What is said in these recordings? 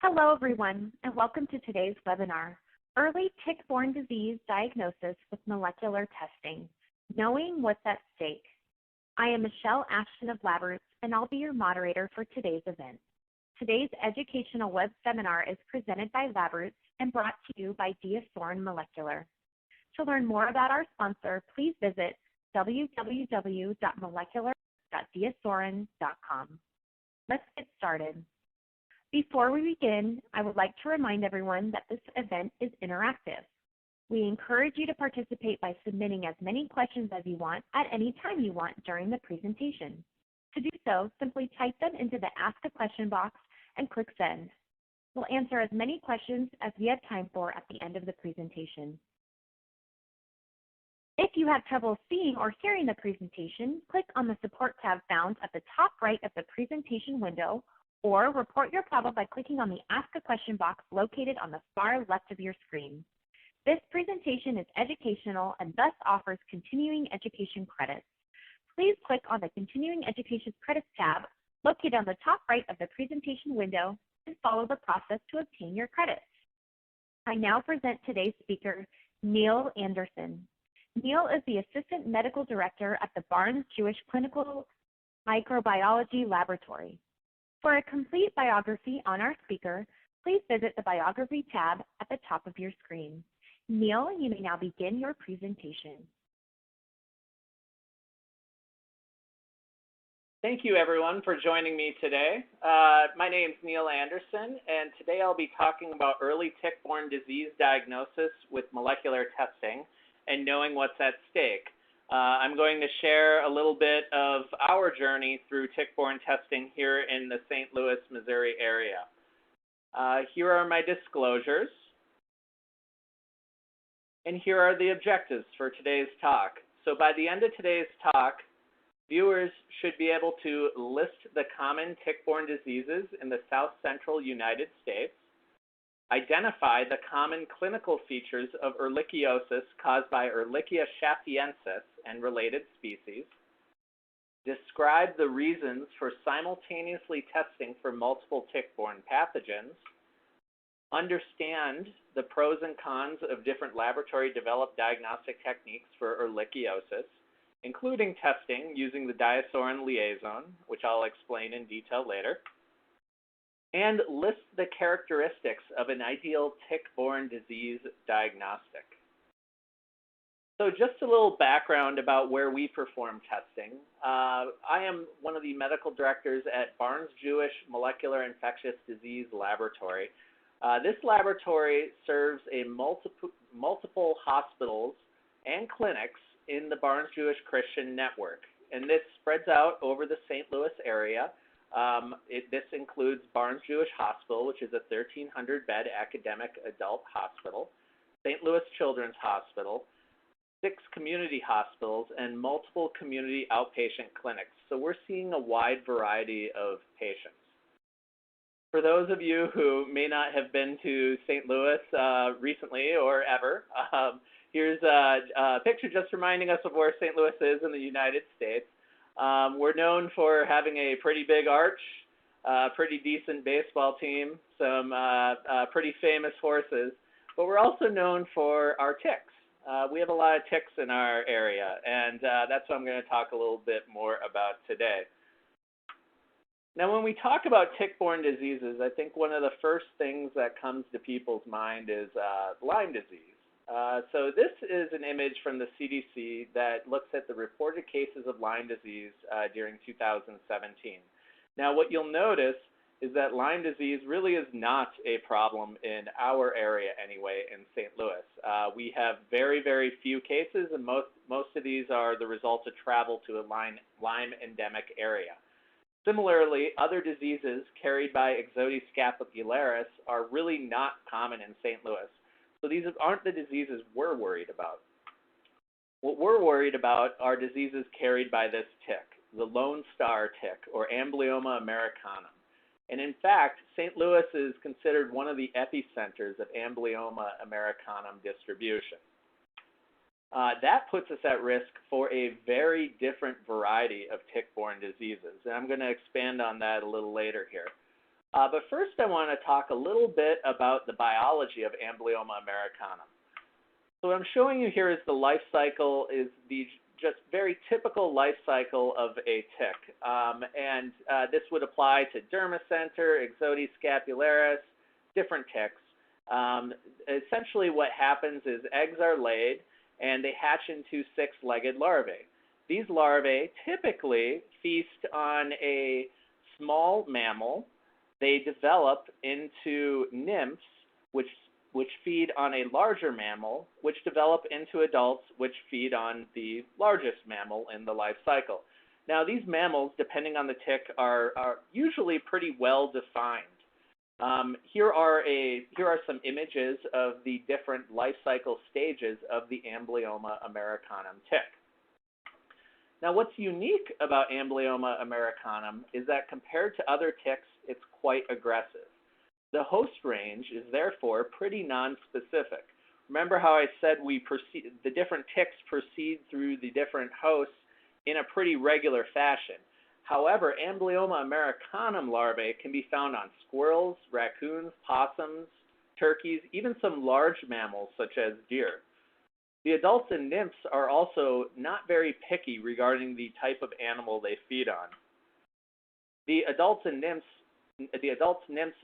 Hello, everyone, and welcome to today's webinar, Early Tick-Borne Disease Diagnosis with Molecular Testing, Knowing What's at Stake. I am Michelle Ashton of LabRoots, and I'll be your moderator for today's event. Today's educational web seminar is presented by LabRoots and brought to you by DiaSorin Molecular. To learn more about our sponsor, please visit www.molecular.diasorin.com. Let's get started. Before we begin, I would like to remind everyone that this event is interactive. We encourage you to participate by submitting as many questions as you want at any time you want during the presentation. To do so, simply type them into the Ask a Question box and click Send. We'll answer as many questions as we have time for at the end of the presentation. If you have trouble seeing or hearing the presentation, click on the Support tab found at the top right of the presentation window, or report your problem by clicking on the Ask a Question box located on the far left of your screen. This presentation is educational and thus offers continuing education credits. Please click on the Continuing Education Credits tab located on the top right of the presentation window and follow the process to obtain your credits. I now present today's speaker, Neil Anderson. Neil is the Assistant Medical Director at the Barnes-Jewish Clinical Microbiology Laboratory. For a complete biography on our speaker, please visit the Biography tab at the top of your screen. Neil, you may now begin your presentation. Thank you, everyone, for joining me today. My name is Neil Anderson, and today I'll be talking about early tick-borne disease diagnosis with molecular testing and knowing what's at stake. I'm going to share a little bit of our journey through tick-borne testing here in the St. Louis, Missouri area. Here are my disclosures, and here are the objectives for today's talk. So by the end of today's talk, viewers should be able to list the common tick-borne diseases in the South Central United States, identify the common clinical features of ehrlichiosis caused by Ehrlichia chaffeensis and related species, describe the reasons for simultaneously testing for multiple tick-borne pathogens, understand the pros and cons of different laboratory-developed diagnostic techniques for ehrlichiosis, including testing using the diasorin liaison, which I'll explain in detail later, and list the characteristics of an ideal tick-borne disease diagnostic. So just a little background about where we perform testing. I am one of the medical directors at Barnes-Jewish Molecular Infectious Disease Laboratory. This laboratory serves a multiple hospitals and clinics in the Barnes-Jewish Christian network, and this spreads out over the St. Louis area. This includes Barnes-Jewish Hospital, which is a 1,300-bed academic adult hospital, St. Louis Children's Hospital, 6 community hospitals, and multiple community outpatient clinics. So we're seeing a wide variety of patients. For those of you who may not have been to St. Louis recently or ever, here's a picture just reminding us of where St. Louis is in the United States. We're known for having a pretty big arch, pretty decent baseball team, some pretty famous horses, but we're also known for our ticks. We have a lot of ticks in our area, and that's what I'm going to talk a little bit more about today. Now, when we talk about tick-borne diseases, I think one of the first things that comes to people's mind is Lyme disease. So this is an image from the CDC that looks at the reported cases of Lyme disease during 2017. Now, what you'll notice is that Lyme disease really is not a problem in our area anyway in St. Louis. We have very, very few cases, and most of these are the result of travel to a Lyme endemic area. Similarly, other diseases carried by Ixodes scapularis are really not common in St. Louis. So these aren't the diseases we're worried about. What we're worried about are diseases carried by this tick, the Lone Star tick, or Amblyomma americanum. And in fact, St. Louis is considered one of the epicenters of Amblyomma americanum distribution. That puts us at risk for a very different variety of tick-borne diseases, and I'm going to expand on that a little later here. But first I want to talk a little bit about the biology of Amblyomma americanum. So what I'm showing you here is the life cycle, is the just very typical life cycle of a tick. This would apply to dermacenter, Ixodes scapularis, different ticks. Essentially what happens is eggs are laid and they hatch into six-legged larvae. These larvae typically feast on a small mammal. They develop into nymphs, which feed on a larger mammal, which develop into adults, which feed on the largest mammal in the life cycle. Now, these mammals, depending on the tick, are usually pretty well defined. Here are some images of the different life cycle stages of the Amblyomma americanum tick. Now, what's unique about Amblyomma americanum is that compared to other ticks, it's quite aggressive. The host range is therefore pretty nonspecific. Remember how I said the different ticks proceed through the different hosts in a pretty regular fashion. However, Amblyomma americanum larvae can be found on squirrels, raccoons, possums, turkeys, even some large mammals such as deer. The adults and nymphs are also not very picky regarding the type of animal they feed on. The adults, nymphs,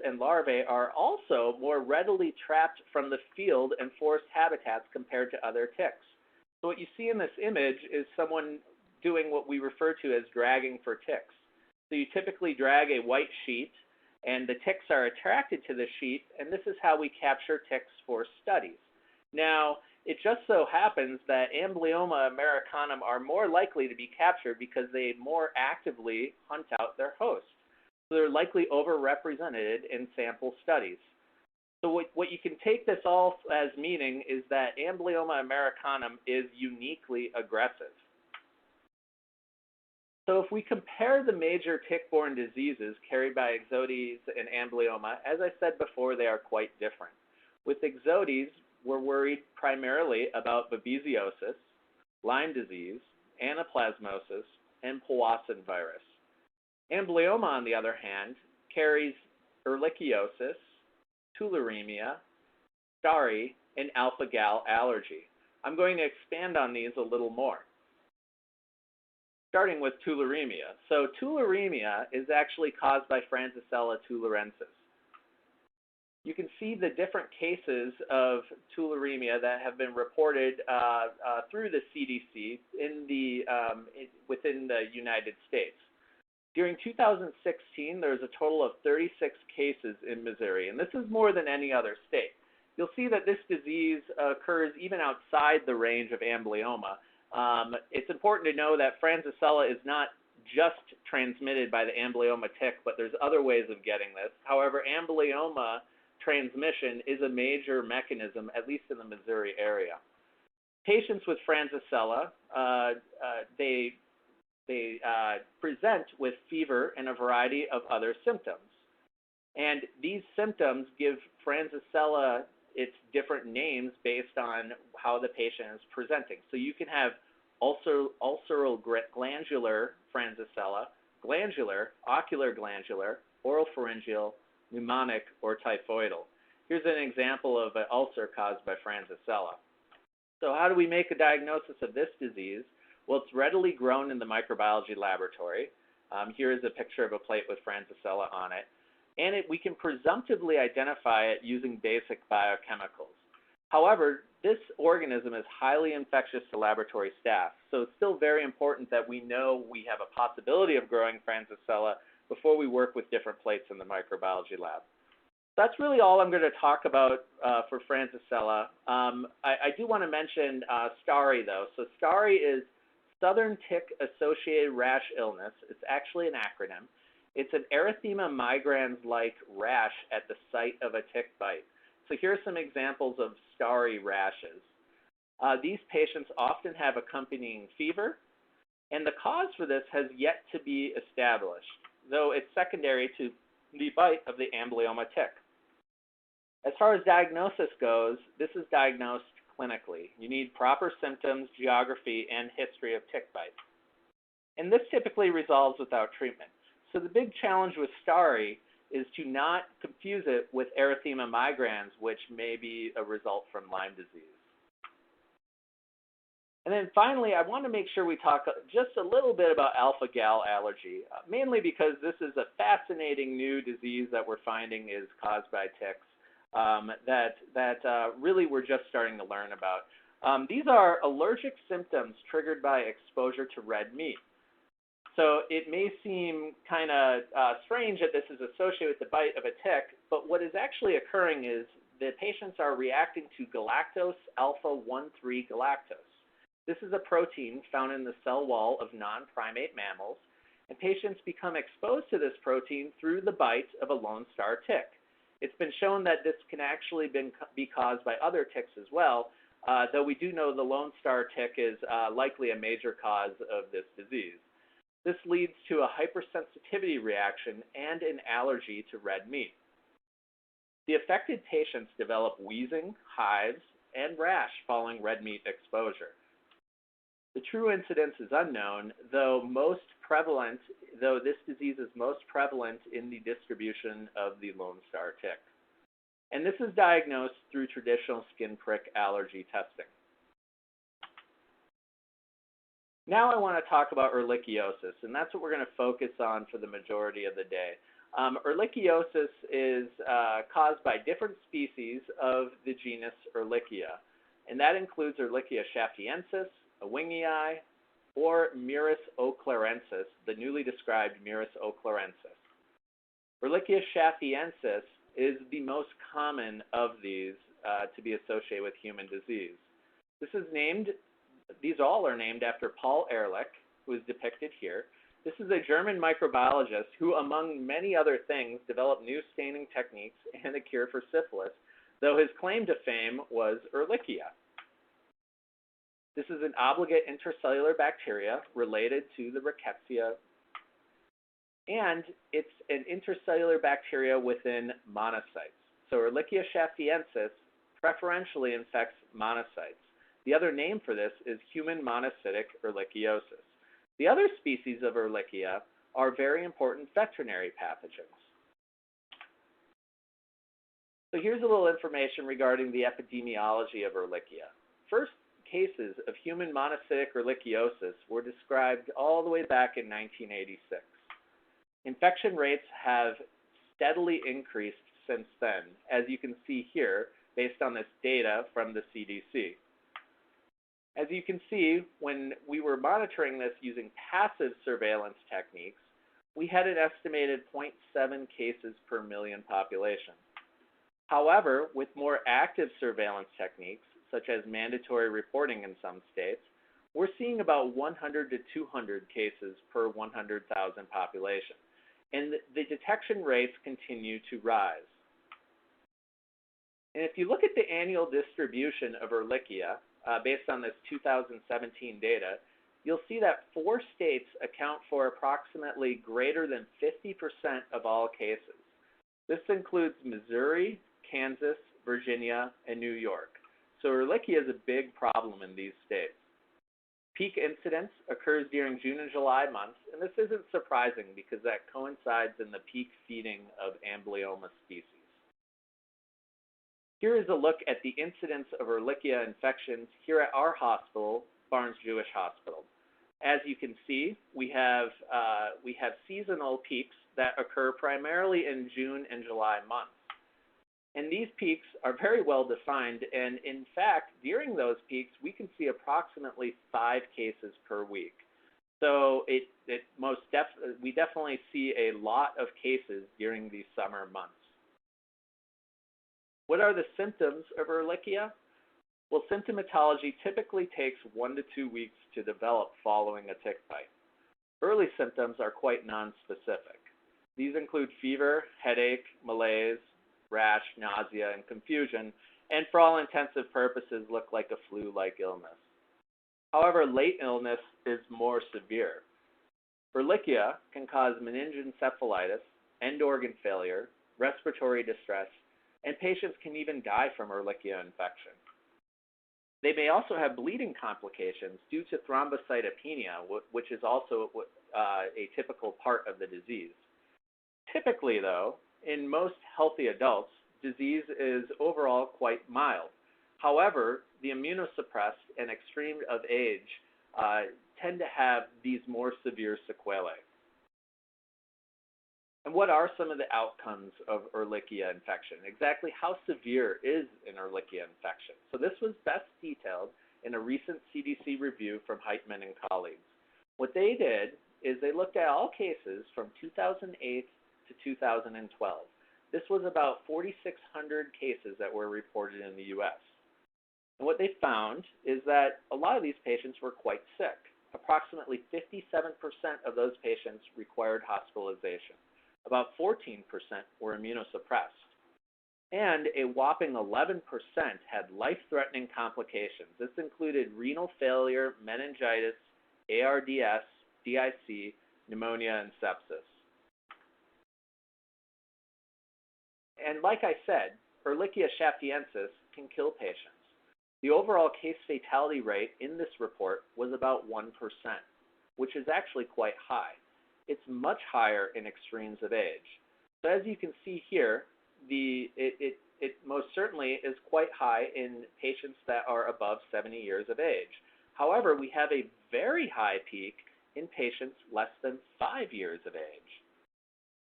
and larvae are also more readily trapped from the field and forest habitats compared to other ticks. So what you see in this image is someone doing what we refer to as dragging for ticks. So you typically drag a white sheet, and the ticks are attracted to the sheet, and this is how we capture ticks for studies. Now, it just so happens that Amblyomma americanum are more likely to be captured because they more actively hunt out their host. So they're likely overrepresented in sample studies. So what you can take this all as meaning is that Amblyomma americanum is uniquely aggressive. So if we compare the major tick-borne diseases carried by Ixodes and Amblyomma, as I said before, they are quite different. With Ixodes, we're worried primarily about babesiosis, Lyme disease, anaplasmosis, and Powassan virus. Amblyomma, on the other hand, carries Ehrlichiosis, tularemia, stari, and alpha-Gal allergy. I'm going to expand on these a little more. Starting with tularemia. So tularemia is actually caused by Francisella tularensis. You can see the different cases of tularemia that have been reported through the CDC within the United States. During 2016, there was a total of 36 cases in Missouri, and this is more than any other state. You'll see that this disease occurs even outside the range of Amblyomma. It's important to know that Francisella is not just transmitted by the Amblyomma tick, but there's other ways of getting this. However, Amblyomma transmission is a major mechanism, at least in the Missouri area. Patients with Francisella, they present with fever and a variety of other symptoms. And these symptoms give Francisella its different names based on how the patient is presenting. So you can have ulceral glandular Francisella, glandular, ocular glandular, oropharyngeal, pneumonic, or typhoidal. Here's an example of an ulcer caused by Francisella. So how do we make a diagnosis of this disease? Well, it's readily grown in the microbiology laboratory. Here is a picture of a plate with Francisella on it. And we can presumptively identify it using basic biochemicals. However, this organism is highly infectious to laboratory staff, so it's still very important that we know we have a possibility of growing Francisella before we work with different plates in the microbiology lab. That's really all I'm going to talk about for Francisella. I do want to mention stari, though. So stari is Southern Tick-Associated Rash Illness. It's actually an acronym. It's an erythema migrans-like rash at the site of a tick bite. So here are some examples of stari rashes. These patients often have accompanying fever, and the cause for this has yet to be established, though it's secondary to the bite of the Amblyomma tick. As far as diagnosis goes, this is diagnosed clinically. You need proper symptoms, geography, and history of tick bites. And this typically resolves without treatment. So the big challenge with stari is to not confuse it with erythema migrans, which may be a result from Lyme disease. And then finally, I want to make sure we talk just a little bit about alpha-gal allergy, mainly because this is a fascinating new disease that we're finding is caused by ticks that really we're just starting to learn about. These are allergic symptoms triggered by exposure to red meat. So it may seem kind of strange that this is associated with the bite of a tick, but what is actually occurring is the patients are reacting to galactose alpha-1,3 galactose. This is a protein found in the cell wall of non-primate mammals, and patients become exposed to this protein through the bite of a lone star tick. It's been shown that this can actually be caused by other ticks as well, though we do know the lone star tick is likely a major cause of this disease. This leads to a hypersensitivity reaction and an allergy to red meat. The affected patients develop wheezing, hives, and rash following red meat exposure. The true incidence is unknown, though this disease is most prevalent in the distribution of the lone star tick. And this is diagnosed through traditional skin prick allergy testing. Now I want to talk about Ehrlichiosis, and that's what we're going to focus on for the majority of the day. Ehrlichiosis is caused by different species of the genus Ehrlichia, and that includes Ehrlichia chaffeensis, ewingii, or muris eauclarensis, the newly described muris eauclarensis. Ehrlichia chaffeensis is the most common of these to be associated with human disease. These all are named after Paul Ehrlich, who is depicted here. This is a German microbiologist who, among many other things, developed new staining techniques and a cure for syphilis, though his claim to fame was Ehrlichia. This is an obligate intercellular bacteria related to the rickettsia, and it's an intercellular bacteria within monocytes. So Ehrlichia chaffeensis preferentially infects monocytes. The other name for this is human monocytic ehrlichiosis. The other species of Ehrlichia are very important veterinary pathogens. So here's a little information regarding the epidemiology of Ehrlichia. First cases of human monocytic ehrlichiosis were described all the way back in 1986. Infection rates have steadily increased since then, as you can see here, based on this data from the CDC. As you can see, when we were monitoring this using passive surveillance techniques, we had an estimated 0.7 cases per million population. However, with more active surveillance techniques, such as mandatory reporting in some states, we're seeing about 100 to 200 cases per 100,000 population, and the detection rates continue to rise. And if you look at the annual distribution of Ehrlichia, based on this 2017 data, you'll see that 4 states account for approximately greater than 50% of all cases. This includes Missouri, Kansas, Virginia, and New York. So Ehrlichia is a big problem in these states. Peak incidence occurs during June and July months, and this isn't surprising because that coincides in the peak feeding of Amblyomma species. Here is a look at the incidence of Ehrlichia infections here at our hospital, Barnes Jewish Hospital. As you can see, we have seasonal peaks that occur primarily in June and July months. And these peaks are very well defined, and in fact, during those peaks, we can see approximately 5 cases per week. So we definitely see a lot of cases during these summer months. What are the symptoms of Ehrlichia? Well, symptomatology typically takes 1 to 2 weeks to develop following a tick bite. Early symptoms are quite nonspecific. These include fever, headache, malaise, rash, nausea, and confusion, and for all intensive purposes look like a flu-like illness. However, late illness is more severe. Ehrlichia can cause meningoencephalitis, end organ failure, respiratory distress, and patients can even die from Ehrlichia infection. They may also have bleeding complications due to thrombocytopenia, which is also a typical part of the disease. Typically, though, in most healthy adults, disease is overall quite mild. However, the immunosuppressed and extreme of age tend to have these more severe sequelae. And what are some of the outcomes of Ehrlichia infection? Exactly how severe is an Ehrlichia infection? So this was best detailed in a recent CDC review from Heitman and colleagues. What they did is they looked at all cases from 2008 to 2012. This was about 4,600 cases that were reported in the U.S. And what they found is that a lot of these patients were quite sick. Approximately 57% of those patients required hospitalization. About 14% were immunosuppressed. And a whopping 11% had life-threatening complications. This included renal failure, meningitis, ARDS, DIC, pneumonia, and sepsis. And like I said, Ehrlichia chaffeensis can kill patients. The overall case fatality rate in this report was about 1%, which is actually quite high. It's much higher in extremes of age. So as you can see here, it most certainly is quite high in patients that are above 70 years of age. However, we have a very high peak in patients less than 5 years of age.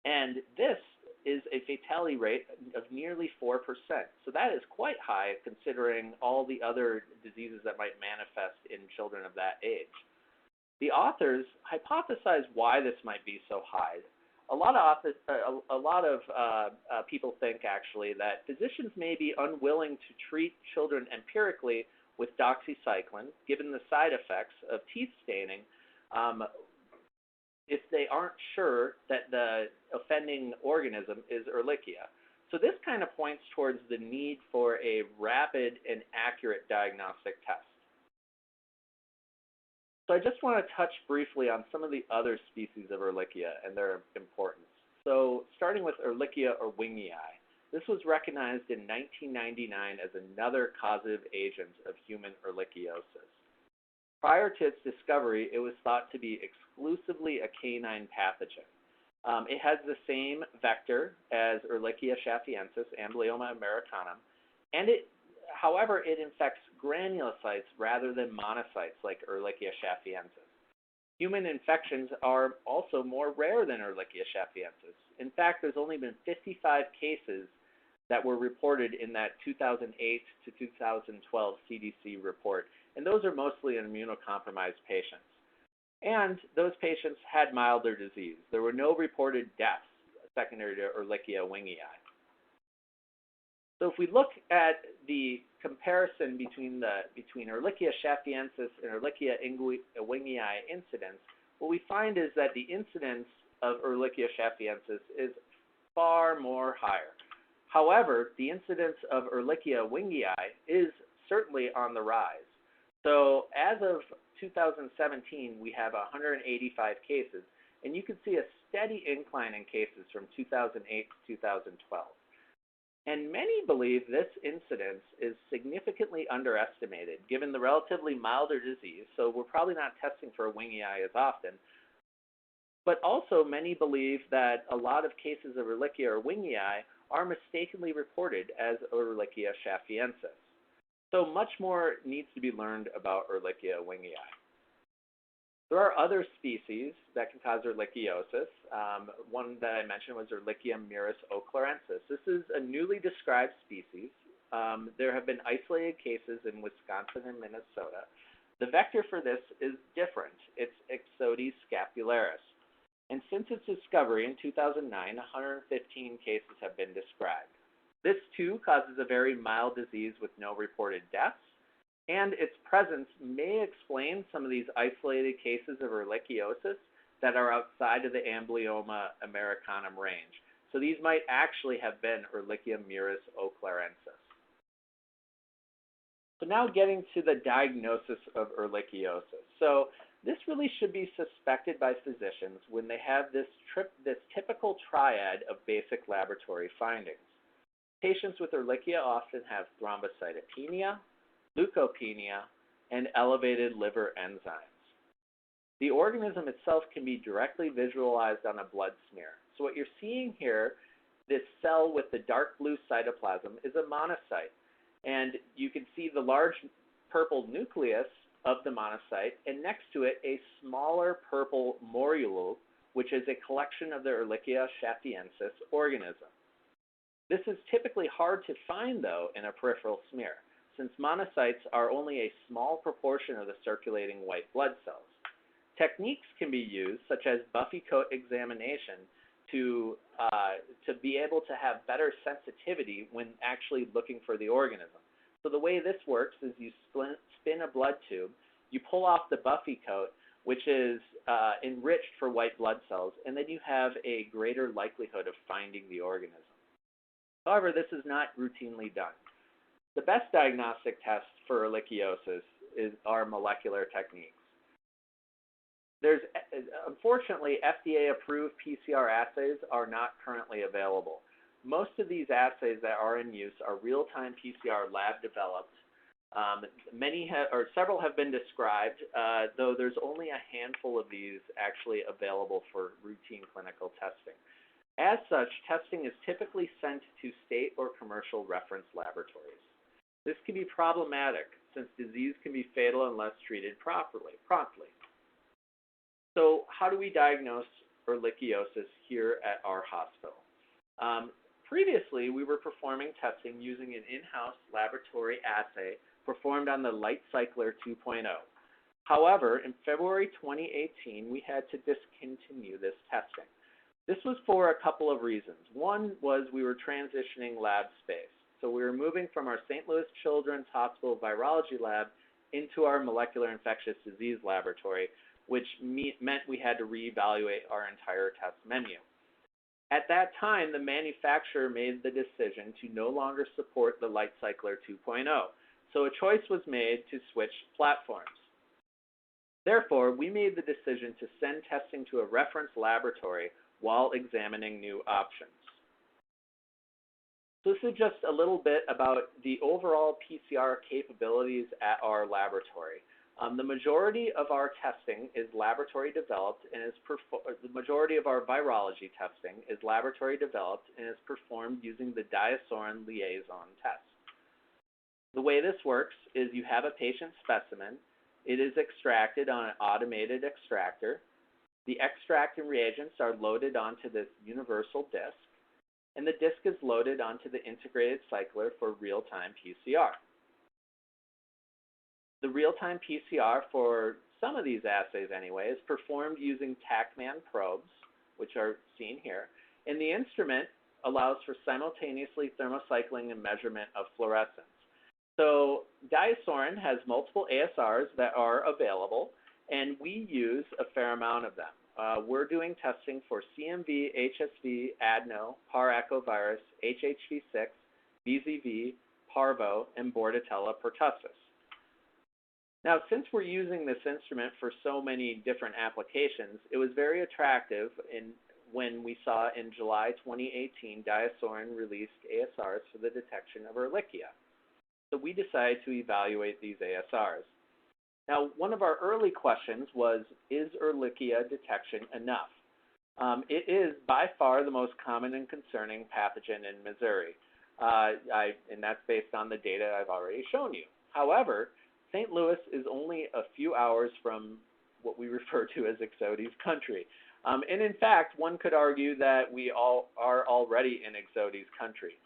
And this is a fatality rate of nearly 4%. So that is quite high considering all the other diseases that might manifest in children of that age. The authors hypothesized why this might be so high. A lot of people think actually that physicians may be unwilling to treat children empirically with doxycycline, given the side effects of teeth staining, if they aren't sure that the offending organism is Ehrlichia. So this kind of points towards the need for a rapid and accurate diagnostic test. So I just want to touch briefly on some of the other species of Ehrlichia and their importance. So starting with Ehrlichia ewingii, this was recognized in 1999 as another causative agent of human Ehrlichiosis. Prior to its discovery, it was thought to be exclusively a canine pathogen. It has the same vector as Ehrlichia chaffeensis, Amblyomma americanum, and however, it infects granulocytes rather than monocytes like Ehrlichia chaffeensis. Human infections are also more rare than Ehrlichia chaffeensis. In fact, there's only been 55 cases that were reported in that 2008 to 2012 CDC report, and those are mostly in immunocompromised patients. And those patients had milder disease. There were no reported deaths secondary to Ehrlichia ewingii. So if we look at the comparison between Ehrlichia chaffeensis and Ehrlichia ewingii incidence, what we find is that the incidence of Ehrlichia chaffeensis is far more higher. However, the incidence of Ehrlichia ewingii is certainly on the rise. So as of 2017, we have 185 cases, and you can see a steady incline in cases from 2008 to 2012. And many believe this incidence is significantly underestimated given the relatively milder disease, so we're probably not testing for ewingii as often. But also many believe that a lot of cases of Ehrlichia ewingii are mistakenly reported as Ehrlichia chaffeensis. So much more needs to be learned about Ehrlichia ewingii. There are other species that can cause Ehrlichiosis. One that I mentioned was Ehrlichia muris eauclarensis. This is a newly described species. There have been isolated cases in Wisconsin and Minnesota. The vector for this is different. It's Ixodes scapularis. And since its discovery in 2009, 115 cases have been described. This too causes a very mild disease with no reported deaths, and its presence may explain some of these isolated cases of Ehrlichiosis that are outside of the Amblyomma americanum range. So these might actually have been Ehrlichia muris eauclarensis. So now getting to the diagnosis of Ehrlichiosis. So this really should be suspected by physicians when they have this typical triad of basic laboratory findings. Patients with Ehrlichia often have thrombocytopenia, leukopenia, and elevated liver enzymes. The organism itself can be directly visualized on a blood smear. So what you're seeing here This cell with the dark blue cytoplasm is a monocyte, and you can see the large purple nucleus of the monocyte, and next to it a smaller purple morule, which is a collection of the Ehrlichia chaffeensis organism. This is typically hard to find, though, in a peripheral smear, since monocytes are only a small proportion of the circulating white blood cells. Techniques can be used, such as Buffy coat examination, to be able to have better sensitivity when actually looking for the organism. So the way this works is you spin a blood tube, you pull off the Buffy coat, which is enriched for white blood cells, and then you have a greater likelihood of finding the organism. However, this is not routinely done. The best diagnostic tests for ehrlichiosis are molecular techniques. There's, unfortunately, FDA-approved PCR assays are not currently available. Most of these assays that are in use are real-time PCR lab-developed. Several have been described, though there's only a handful of these actually available for routine clinical testing. As such, testing is typically sent to state or commercial reference laboratories. This can be problematic, since disease can be fatal unless treated promptly. So how do we diagnose ehrlichiosis here at our hospital? Previously, we were performing testing using an in-house laboratory assay performed on the Light Cycler 2.0. However, in February 2018, we had to discontinue this testing. This was for a couple of reasons. One was we were transitioning lab space. So we were moving from our St. Louis Children's Hospital virology lab into our molecular infectious disease laboratory, which meant we had to reevaluate our entire test menu. At that time, the manufacturer made the decision to no longer support the Light Cycler 2.0, so a choice was made to switch platforms. Therefore, we made the decision to send testing to a reference laboratory while examining new options. So this is just a little bit about the overall PCR capabilities at our laboratory. The majority of our testing is laboratory developed and the majority of our virology testing is laboratory developed and is performed using the diasorin liaison test. The way this works is you have a patient specimen, it is extracted on an automated extractor, the extract and reagents are loaded onto this universal disk, and the disk is loaded onto the integrated cycler for real-time PCR. The real-time PCR for some of these assays anyway is performed using TACMAN probes, which are seen here, and the instrument allows for simultaneously thermocycling and measurement of fluorescence. So diasorin has multiple ASRs that are available, and we use a fair amount of them. We're doing testing for CMV, HSV, adeno, par-echovirus, HHV6, VZV, parvo, and Bordetella pertussis. Now, since we're using this instrument for so many different applications, it was very attractive when we saw in July 2018, diasorin released ASRs for the detection of Ehrlichia. So we decided to evaluate these ASRs. Now, one of our early questions was, is Ehrlichia detection enough? It is by far the most common and concerning pathogen in Missouri, and that's based on the data I've already shown you. However, St. Louis is only a few hours from what we refer to as Ixodes country. And in fact, one could argue that we all are already in Ixodes country.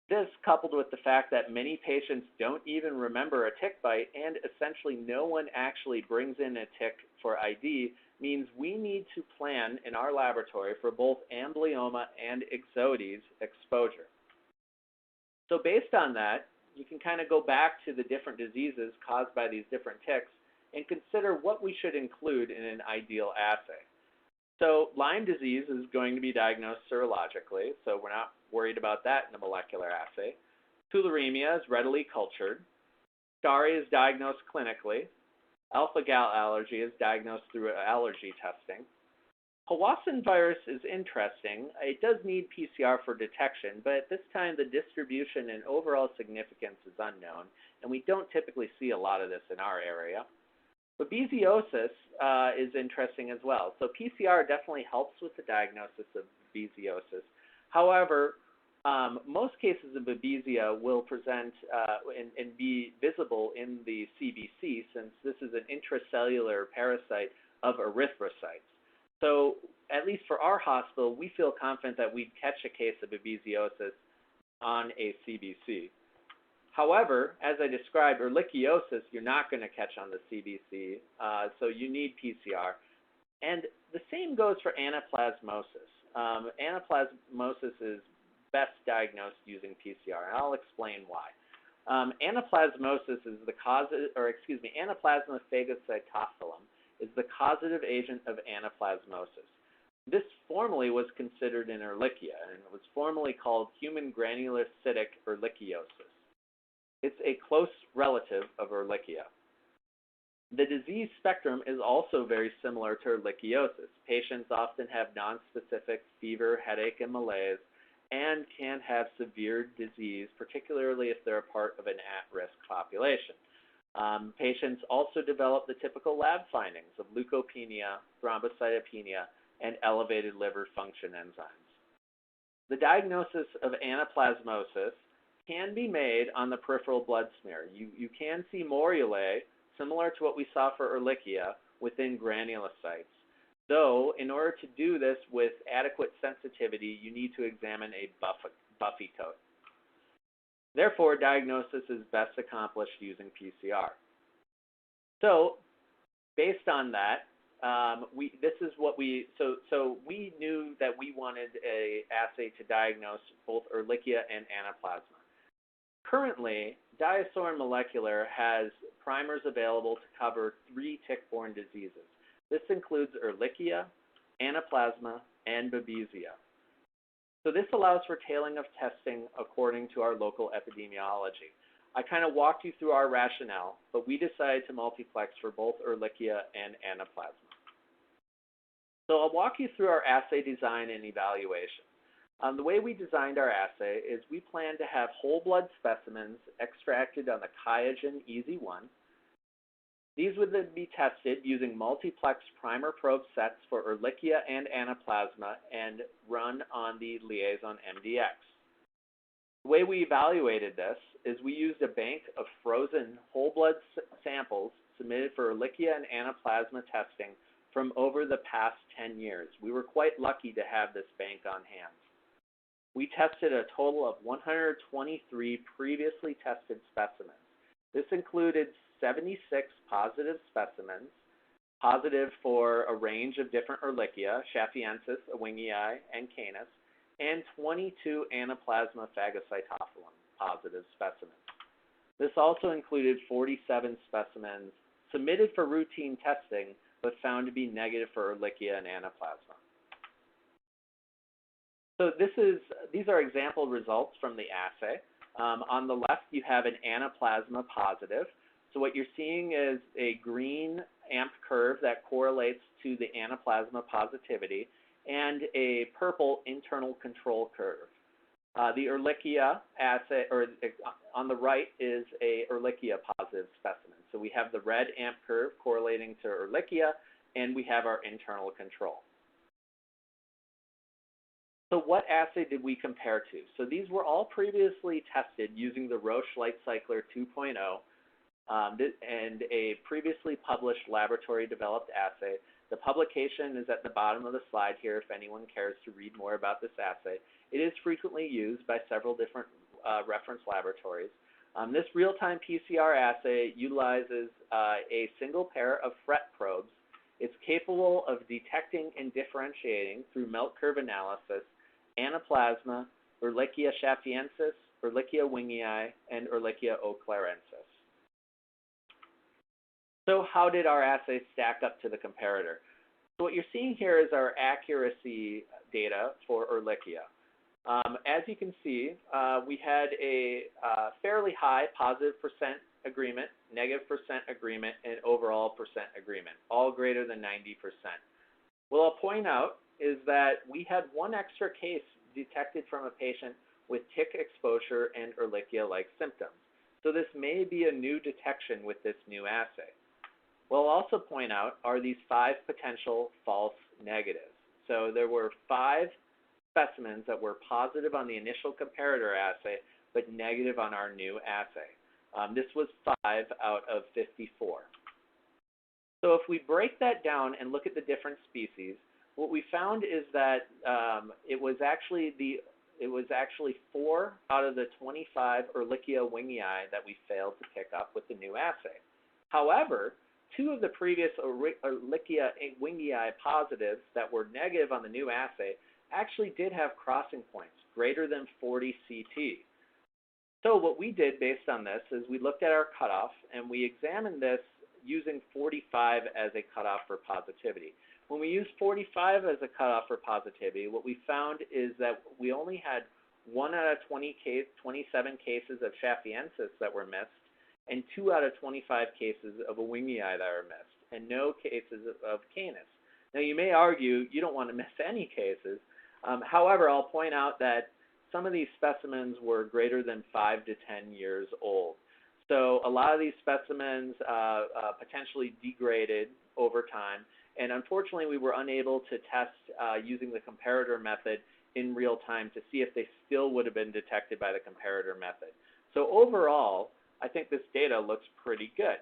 This, coupled with the fact that many patients don't even remember a tick bite and essentially no one actually brings in a tick for ID, means we need to plan in our laboratory for both Amblyomma and Ixodes exposure. So based on that, you can kind of go back to the different diseases caused by these different ticks and consider what we should include in an ideal assay. So Lyme disease is going to be diagnosed serologically, so we're not worried about that in a molecular assay. Tularemia is readily cultured. Stari is diagnosed clinically. Alpha-Gal allergy is diagnosed through allergy testing. Powassan virus is interesting. It does need PCR for detection, but at this time the distribution and overall significance is unknown, and we don't typically see a lot of this in our area. But babesiosis is interesting as well. So PCR definitely helps with the diagnosis of babesiosis. However, most cases of Babesia will present and be visible in the CBC, since this is an intracellular parasite of erythrocytes. So at least for our hospital, we feel confident that we'd catch a case of babesiosis on a CBC. However, as I described, Ehrlichiosis you're not going to catch on the CBC, so you need PCR. And the same goes for anaplasmosis. Anaplasmosis is best diagnosed using PCR, and I'll explain why. Anaplasmosis is the Anaplasma phagocytophilum is the causative agent of anaplasmosis. This formerly was considered an Ehrlichia, and it was formerly called human granulocytic Ehrlichiosis. It's a close relative of Ehrlichia. The disease spectrum is also very similar to Ehrlichiosis. Patients often have nonspecific fever, headache, and malaise, and can have severe disease, particularly if they're a part of an at-risk population. Patients also develop the typical lab findings of leukopenia, thrombocytopenia, and elevated liver function enzymes. The diagnosis of anaplasmosis can be made on the peripheral blood smear. You can see morulae, similar to what we saw for Ehrlichia, within granulocytes. Though, in order to do this with adequate sensitivity, you need to examine a buffy coat. Therefore, diagnosis is best accomplished using PCR. So, based on that, we knew that we wanted an assay to diagnose both Ehrlichia and Anaplasma. Currently, Diasorin Molecular has primers available to cover 3 tick-borne diseases. This includes Ehrlichia, Anaplasma, and Babesia. So this allows for tailoring of testing according to our local epidemiology. I kind of walked you through our rationale, but we decided to multiplex for both Ehrlichia and Anaplasma. So I'll walk you through our assay design and evaluation. The way we designed our assay is we plan to have whole blood specimens extracted on the QIAGEN EZ1. These would then be tested using multiplex primer probe sets for Ehrlichia and Anaplasma and run on the Liaison MDX. The way we evaluated this is we used a bank of frozen whole blood samples submitted for Ehrlichia and Anaplasma testing from over the past 10 years. We were quite lucky to have this bank on hand. We tested a total of 123 previously tested specimens. This included 76 positive specimens, positive for a range of different Ehrlichia, chaffeensis, ewingii, and canis, and 22 Anaplasma phagocytophilum positive specimens. This also included 47 specimens submitted for routine testing, but found to be negative for Ehrlichia and Anaplasma. So these are example results from the assay. On the left, you have an Anaplasma positive. So what you're seeing is a green AMP curve that correlates to the Anaplasma positivity and a purple internal control curve. The Ehrlichia assay, or on the right, is a Ehrlichia positive specimen. So we have the red AMP curve correlating to Ehrlichia, and we have our internal control. So what assay did we compare to? So these were all previously tested using the Roche Light Cycler 2.0 and a previously published laboratory-developed assay. The publication is at the bottom of the slide here if anyone cares to read more about this assay. It is frequently used by several different reference laboratories. This real-time PCR assay utilizes a single pair of FRET probes. It's capable of detecting and differentiating through melt curve analysis Anaplasma, Ehrlichia chaffeensis, Ehrlichia ewingii, and Ehrlichia eauclarensis. So how did our assay stack up to the comparator? So what you're seeing here is our accuracy data for Ehrlichia. As you can see, we had a fairly high positive percent agreement, negative percent agreement, and overall percent agreement, all greater than 90%. What I'll point out is that we had one extra case detected from a patient with tick exposure and Ehrlichia-like symptoms. So this may be a new detection with this new assay. What I'll also point out are these 5 potential false negatives. So there were 5 specimens that were positive on the initial comparator assay, but negative on our new assay. This was 5 out of 54. So if we break that down and look at the different species, what we found is that it was actually 4 out of the 25 Ehrlichia ewingii that we failed to pick up with the new assay. However, 2 of the previous Ehrlichia ewingii positives that were negative on the new assay actually did have crossing points greater than 40 CT. So what we did based on this is we looked at our cutoff and we examined this using 45 as a cutoff for positivity. When we used 45 as a cutoff for positivity, what we found is that we only had 1 out of 27 cases of chaffeensis that were missed, and 2 out of 25 cases of ewingii that were missed, and no cases of canis. Now you may argue you don't want to miss any cases. However, I'll point out that some of these specimens were greater than 5 to 10 years old. So a lot of these specimens potentially degraded over time, and unfortunately we were unable to test using the comparator method in real time to see if they still would have been detected by the comparator method. So overall, I think this data looks pretty good.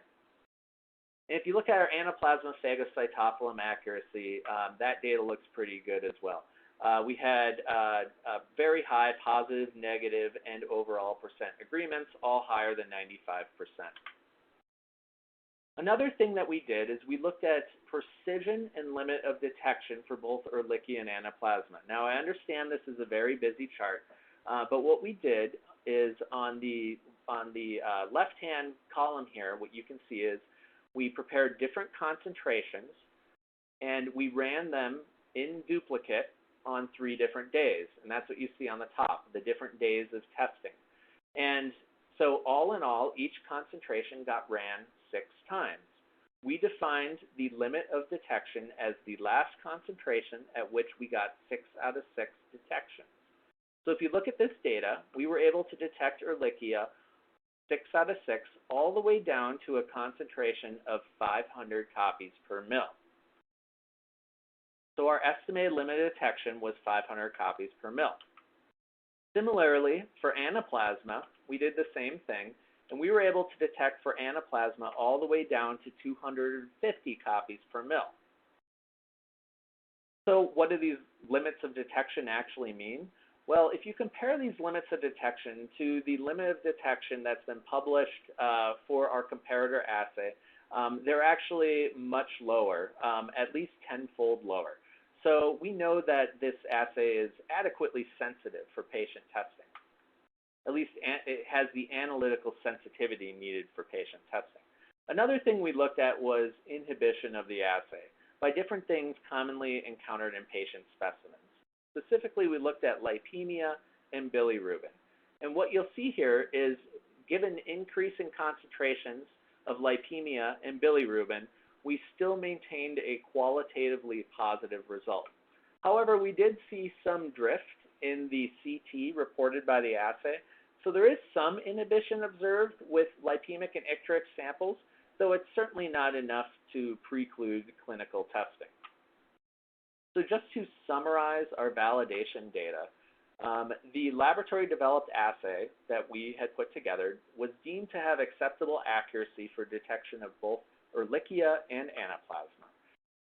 And if you look at our Anaplasma phagocytophilum accuracy, that data looks pretty good as well. We had very high positive, negative, and overall percent agreements, all higher than 95%. Another thing that we did is we looked at precision and limit of detection for both Ehrlichia and Anaplasma. Now, I understand this is a very busy chart, but what we did is on the left-hand column here, what you can see is we prepared different concentrations, and we ran them in duplicate on 3 different days, and that's what you see on the top, the different days of testing. And so all in all, each concentration got ran 6 times. We defined the limit of detection as the last concentration at which we got 6 out of 6 detections. So if you look at this data, we were able to detect Ehrlichia 6 out of 6 all the way down to a concentration of 500 copies per mil. So our estimated limit of detection was 500 copies per mil. Similarly, for Anaplasma, we did the same thing, and we were able to detect for Anaplasma all the way down to 250 copies per mil. So what do these limits of detection actually mean? Well, if you compare these limits of detection to the limit of detection that's been published for our comparator assay, they're actually much lower, at least 10-fold lower. So we know that this assay is adequately sensitive for patient testing. At least it has the analytical sensitivity needed for patient testing. Another thing we looked at was inhibition of the assay by different things commonly encountered in patient specimens. Specifically, we looked at lipemia and bilirubin. And what you'll see here is, given increasing concentrations of lipemia and bilirubin, we still maintained a qualitatively positive result. However, we did see some drift in the CT reported by the assay, so there is some inhibition observed with lipemic and icteric samples, though it's certainly not enough to preclude clinical testing. So just to summarize our validation data, the laboratory-developed assay that we had put together was deemed to have acceptable accuracy for detection of both Ehrlichia and Anaplasma.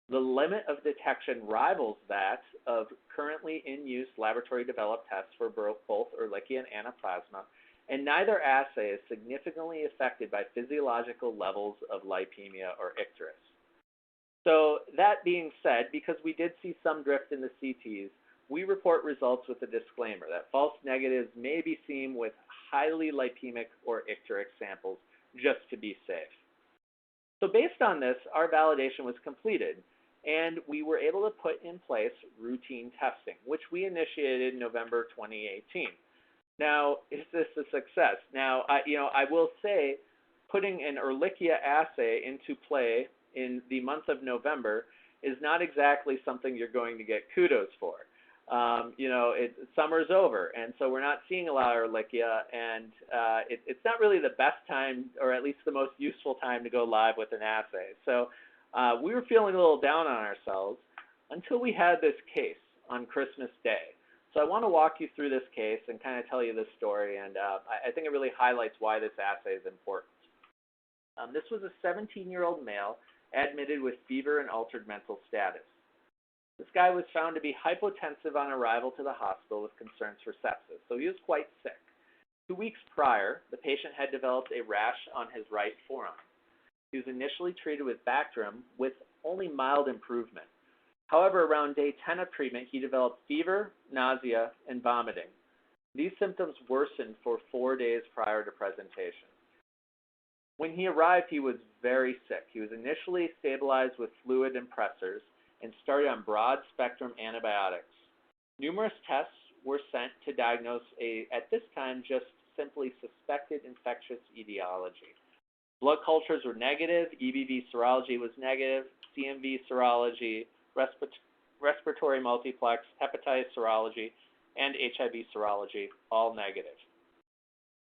The limit of detection rivals that of currently in use laboratory-developed tests for both Ehrlichia and Anaplasma, and neither assay is significantly affected by physiological levels of lipemia or icterus. So that being said, because we did see some drift in the CTs, we report results with a disclaimer that false negatives may be seen with highly lipemic or icteric samples just to be safe. So based on this, our validation was completed, and we were able to put in place routine testing, which we initiated in November 2018. Now, is this a success? Now, I will say, putting an Ehrlichia assay into play in the month of November is not exactly something you're going to get kudos for. Summer's over, and so we're not seeing a lot of Ehrlichia, and it's not really the best time, or at least the most useful time, to go live with an assay. So we were feeling a little down on ourselves until we had this case on Christmas Day. So So I want to walk you through this case and kind of tell you this story, and I think it really highlights why this assay is important. This was a 17-year-old male admitted with fever and altered mental status. This guy was found to be hypotensive on arrival to the hospital with concerns for sepsis, so he was quite sick. 2 weeks prior, the patient had developed a rash on his right forearm. He was initially treated with Bactrim with only mild improvement. However, around day 10 of treatment, he developed fever, nausea, and vomiting. These symptoms worsened for 4 days prior to presentation. When he arrived, he was very sick. He was initially stabilized with fluid and pressors and started on broad-spectrum antibiotics. Numerous tests were sent to diagnose at this time, just simply suspected infectious etiology. Blood cultures were negative, EBV serology was negative, CMV serology, respiratory multiplex, hepatitis serology, and HIV serology, all negative.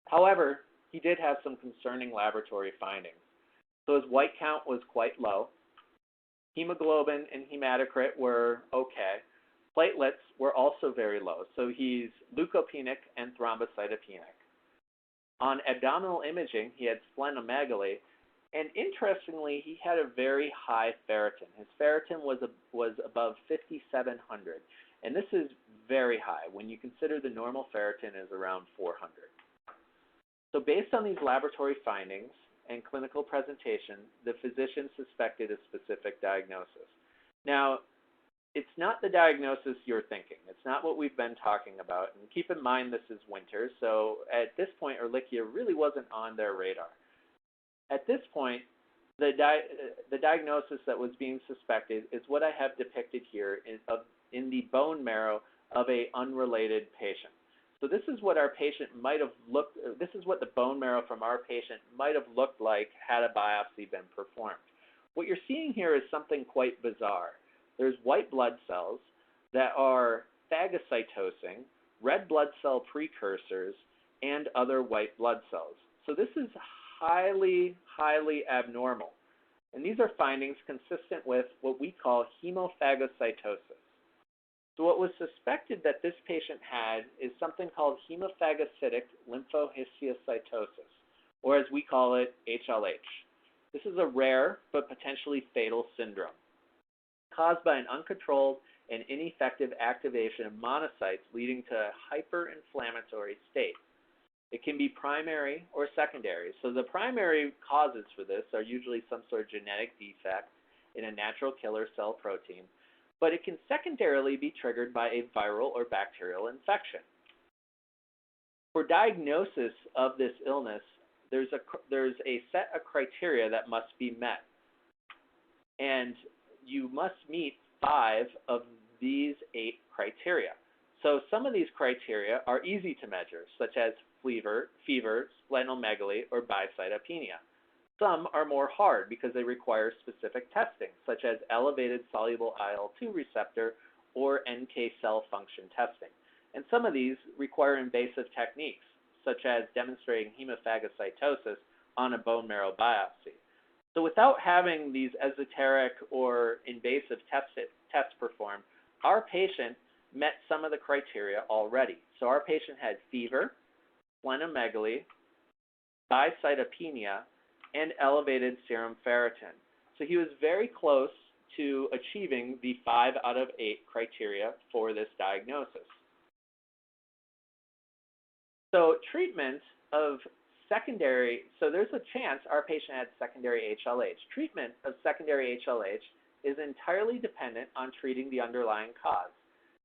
However, he did have some concerning laboratory findings. So his white count was quite low. Hemoglobin and hematocrit were okay. Platelets were also very low, so he's leukopenic and thrombocytopenic. On abdominal imaging, he had splenomegaly, and interestingly, he had a very high ferritin. His ferritin was above 5,700, and this is very high when you consider the normal ferritin is around 400. So based on these laboratory findings and clinical presentation, the physician suspected a specific diagnosis. Now, it's not the diagnosis you're thinking. It's not what we've been talking about. And keep in mind this is winter, so at this point, Ehrlichia really wasn't on their radar. At this point, the diagnosis that was being suspected is what I have depicted here in the bone marrow of an unrelated patient. So this is what our patient might have looked, this is what the bone marrow from our patient might have looked like had a biopsy been performed. What you're seeing here is something quite bizarre. There's white blood cells that are phagocytosing, red blood cell precursors, and other white blood cells. So this is highly, highly abnormal. And these are findings consistent with what we call hemophagocytosis. So what was suspected that this patient had is something called Hemophagocytic Lymphohistiocytosis, or as we call it, HLH. This is a rare but potentially fatal syndrome caused by an uncontrolled and ineffective activation of monocytes leading to a hyperinflammatory state. It can be primary or secondary. So the primary causes for this are usually some sort of genetic defect in a natural killer cell protein, but it can secondarily be triggered by a viral or bacterial infection. For diagnosis of this illness, there's a set of criteria that must be met. And you must meet 5 of these 8 criteria. So some of these criteria are easy to measure, such as fever, splenomegaly, or bicytopenia. Some are more hard because they require specific testing, such as elevated soluble IL-2 receptor or NK cell function testing. And some of these require invasive techniques, such as demonstrating hemophagocytosis on a bone marrow biopsy. So without having these esoteric or invasive tests performed, our patient met some of the criteria already. So our patient had fever, splenomegaly, bicytopenia, and elevated serum ferritin. So he was very close to achieving the 5 out of 8 criteria for this diagnosis. So treatment of secondary, so there's a chance our patient had secondary HLH. Treatment of secondary HLH is entirely dependent on treating the underlying cause.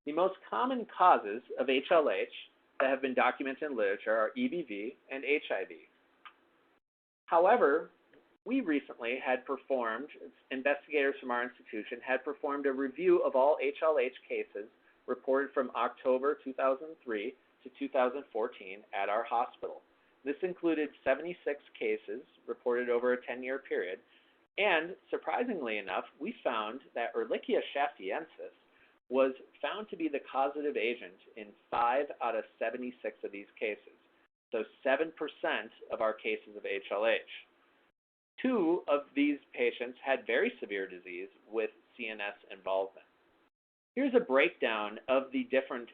The most common causes of HLH that have been documented in literature are EBV and HIV. However, we recently had performed, investigators from our institution had performed a review of all HLH cases reported from October 2003 to 2014 at our hospital. This included 76 cases reported over a 10-year period, and surprisingly enough, we found that Ehrlichia chaffeensis was found to be the causative agent in 5 out of 76 of these cases, so 7% of our cases of HLH. 2 of these patients had very severe disease with CNS involvement. Here's a breakdown of the different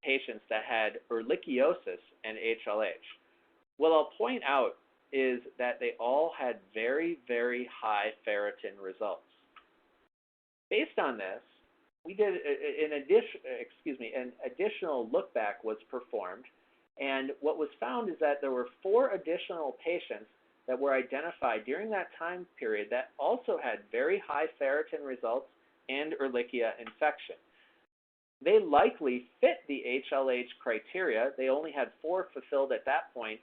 patients that had Ehrlichiosis and HLH. What I'll point out is that they all had very, very high ferritin results. Based on this, we did an additional look back was performed, and what was found is that there were 4 additional patients that were identified during that time period that also had very high ferritin results and Ehrlichia infection. They likely fit the HLH criteria. They only had 4 fulfilled at that point,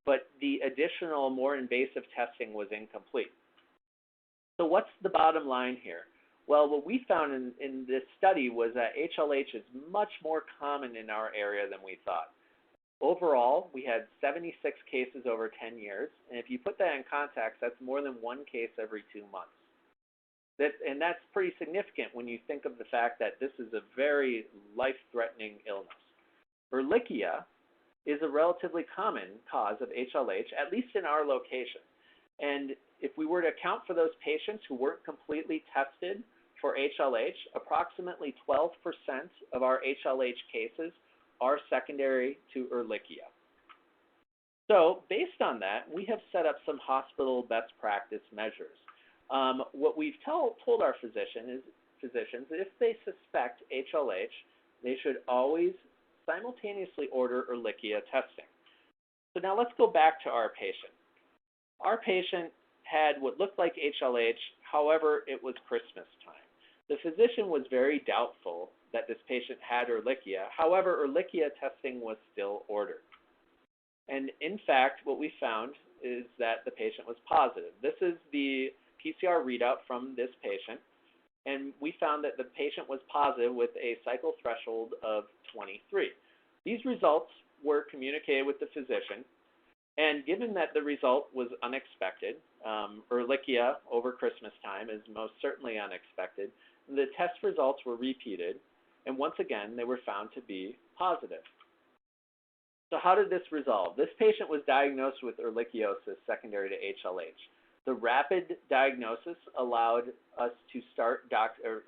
but the additional more invasive testing was incomplete. So what's the bottom line here? Well, what we found in this study was that HLH is much more common in our area than we thought. Overall, we had 76 cases over 10 years, and if you put that in context, that's more than 1 case every 2 months. And that's pretty significant when you think of the fact that this is a very life-threatening illness. Ehrlichia is a relatively common cause of HLH, at least in our location. And if we were to account for those patients who weren't completely tested for HLH, approximately 12% of our HLH cases are secondary to Ehrlichia. So based on that, we have set up some hospital best practice measures. What we've told our physicians, if they suspect HLH, they should always simultaneously order Ehrlichia testing. So now let's go back to our patient. Our patient had what looked like HLH, however, it was Christmas time. The physician was very doubtful that this patient had Ehrlichia. However, Ehrlichia testing was still ordered. And in fact, what we found is that the patient was positive. This is the PCR readout from this patient, and we found that the patient was positive with a cycle threshold of 23. These results were communicated with the physician, and given that the result was unexpected, Ehrlichia over Christmas time is most certainly unexpected, the test results were repeated, and once again, they were found to be positive. So how did this resolve? This patient was diagnosed with Ehrlichiosis secondary to HLH. The rapid diagnosis allowed us to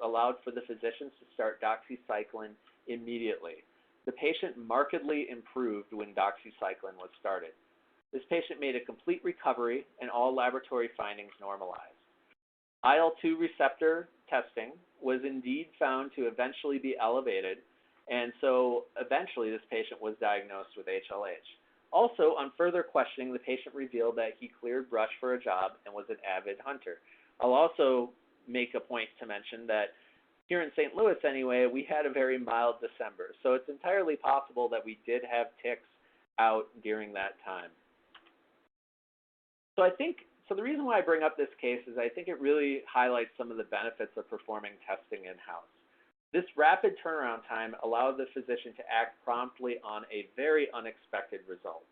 allowed for the physicians to start doxycycline immediately. The patient markedly improved when doxycycline was started. This patient made a complete recovery and all laboratory findings normalized. IL-2 receptor testing was indeed found to eventually be elevated, and so eventually this patient was diagnosed with HLH. Also, on further questioning, the patient revealed that he cleared brush for a job and was an avid hunter. I'll also make a point to mention that here in St. Louis anyway, we had a very mild December, so it's entirely possible that we did have ticks out during that time. So the reason why I bring up this case is I think it really highlights some of the benefits of performing testing in-house. This rapid turnaround time allowed the physician to act promptly on a very unexpected result.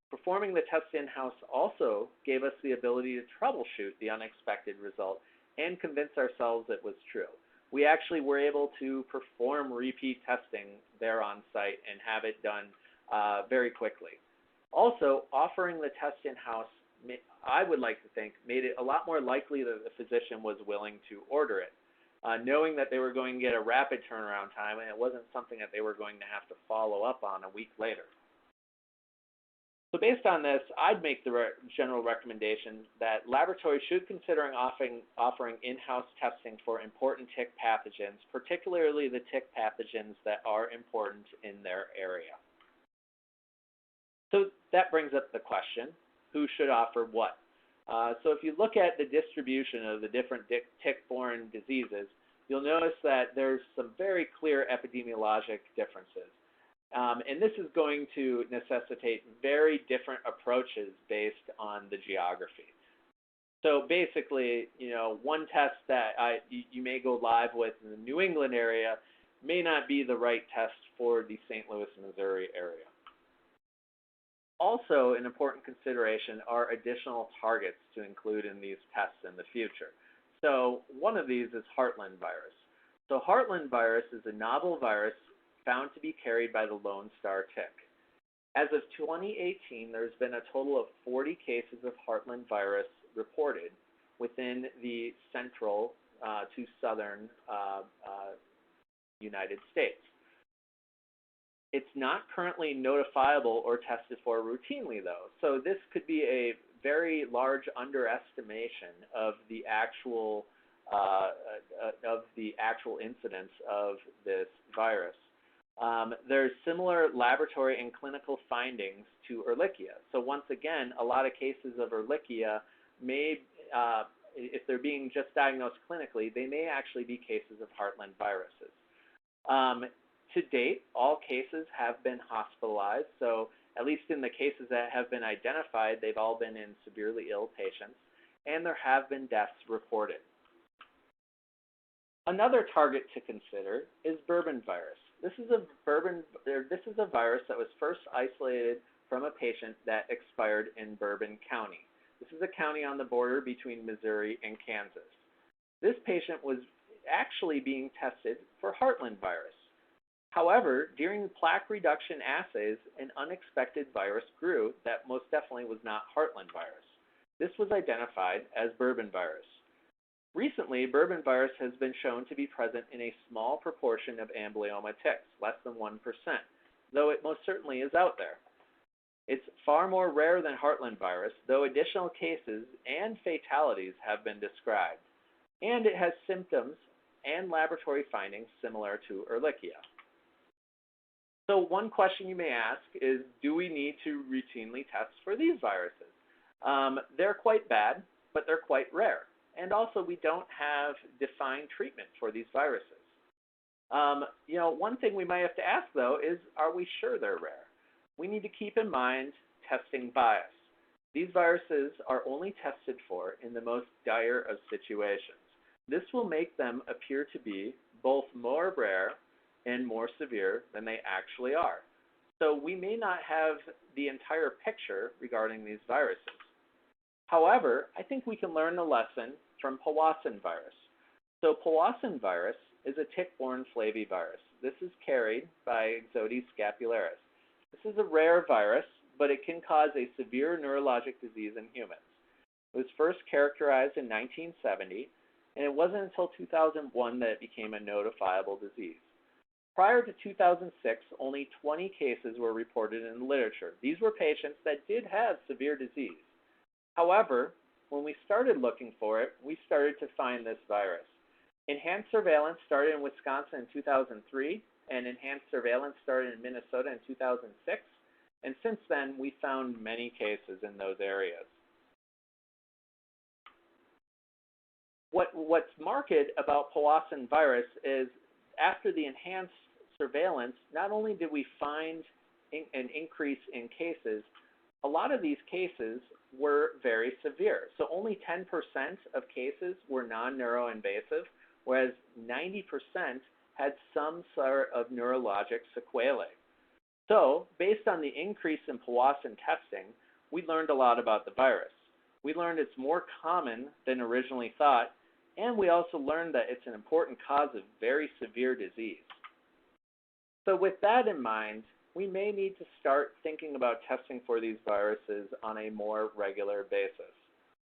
Performing the test in-house also gave us the ability to troubleshoot the unexpected result and convince ourselves it was true. We actually were able to perform repeat testing there on site and have it done very quickly. Also, offering the test in-house, I would like to think, made it a lot more likely that the physician was willing to order it, knowing that they were going to get a rapid turnaround time and it wasn't something that they were going to have to follow up on a week later. So based on this, I'd make the general recommendation that laboratories should consider offering in-house testing for important tick pathogens, particularly the tick pathogens that are important in their area. So that brings up the question, who should offer what? So if you look at the distribution of the different tick-borne diseases, you'll notice that there's some very clear epidemiologic differences. And this is going to necessitate very different approaches based on the geography. So basically, one test that you may go live with in the New England area may not be the right test for the St. Louis, Missouri area. Also, an important consideration are additional targets to include in these tests in the future. So one of these is Heartland virus. So Heartland virus is a novel virus found to be carried by the Lone Star tick. As of 2018, there's been a total of 40 cases of Heartland virus reported within the central to southern United States. It's not currently notifiable or tested for routinely, though. So this could be a very large underestimation of the actual incidence of this virus. There's similar laboratory and clinical findings to Ehrlichia. So once again, a lot of cases of Ehrlichia may, if they're being just diagnosed clinically, they may actually be cases of heartland viruses. To date, all cases have been hospitalized. So at least in the cases that have been identified, they've all been in severely ill patients, and there have been deaths reported. Another target to consider is Bourbon virus. This is a virus that was first isolated from a patient that expired in Bourbon County. This is a county on the border between Missouri and Kansas. This patient was actually being tested for heartland virus. However, during plaque reduction assays, an unexpected virus grew that most definitely was not heartland virus. This was identified as Bourbon virus. Recently, Bourbon virus has been shown to be present in a small proportion of Amblyomma ticks, less than 1%, though it most certainly is out there. It's far more rare than heartland virus, though additional cases and fatalities have been described, and it has symptoms and laboratory findings similar to Ehrlichia. So one question you may ask is, do we need to routinely test for these viruses? They're quite bad, but they're quite rare. And also, we don't have defined treatment for these viruses. One thing we might have to ask, though, is, are we sure they're rare? We need to keep in mind testing bias. These viruses are only tested for in the most dire of situations. This will make them appear to be both more rare and more severe than they actually are. So we may not have the entire picture regarding these viruses. However, I think we can learn a lesson from Powassan virus. So Powassan virus is a tick-borne flavivirus. This is carried by Ixodes scapularis. This is a rare virus, but it can cause a severe neurologic disease in humans. It was first characterized in 1970, and it wasn't until 2001 that it became a notifiable disease. Prior to 2006, only 20 cases were reported in the literature. These were patients that did have severe disease. However, when we started looking for it, we started to find this virus. Enhanced surveillance started in Wisconsin in 2003, and enhanced surveillance started in Minnesota in 2006. And since then, we found many cases in those areas. What's marked about Powassan virus is after the enhanced surveillance, not only did we find an increase in cases, a lot of these cases were very severe. So only 10% of cases were non-neuroinvasive, whereas 90% had some sort of neurologic sequelae. So based on the increase in Powassan testing, we learned a lot about the virus. We learned it's more common than originally thought, and we also learned that it's an important cause of very severe disease. So with that in mind, we may need to start thinking about testing for these viruses on a more regular basis.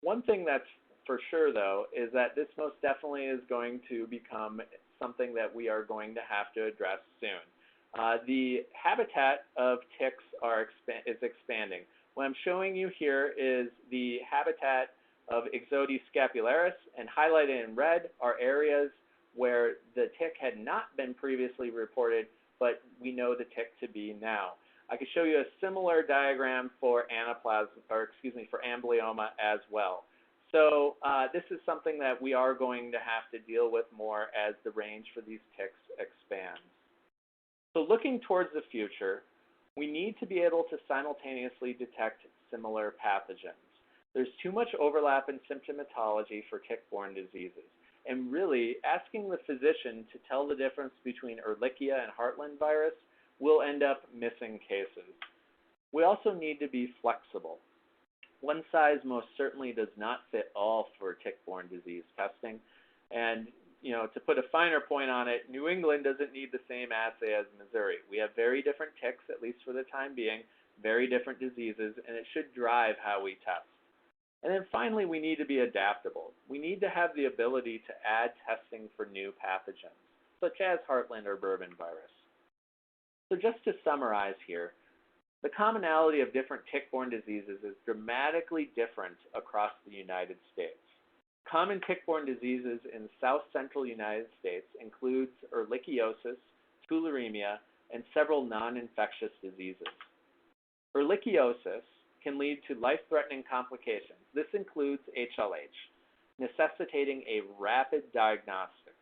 One thing that's for sure, though, is that this most definitely is going to become something that we are going to have to address soon. The habitat of ticks is expanding. What I'm showing you here is the habitat of Ixodes scapularis, and highlighted in red are areas where the tick had not been previously reported, but we know the tick to be now. I could show you a similar diagram for for Amblyomma as well. So this is something that we are going to have to deal with more as the range for these ticks expands. So looking towards the future, we need to be able to simultaneously detect similar pathogens. There's too much overlap in symptomatology for tick-borne diseases. And really, asking the physician to tell the difference between Ehrlichia and heartland virus will end up missing cases. We also need to be flexible. One size most certainly does not fit all for tick-borne disease testing. And to put a finer point on it, New England doesn't need the same assay as Missouri. We have very different ticks, at least for the time being, very different diseases, and it should drive how we test. And then finally, we need to be adaptable. We need to have the ability to add testing for new pathogens, such as heartland or Bourbon virus. So just to summarize here, the commonality of different tick-borne diseases is dramatically different across the United States. Common tick-borne diseases in south-central United States includes Ehrlichiosis, tularemia, and several non-infectious diseases. Ehrlichiosis can lead to life-threatening complications. This includes HLH, necessitating a rapid diagnostic.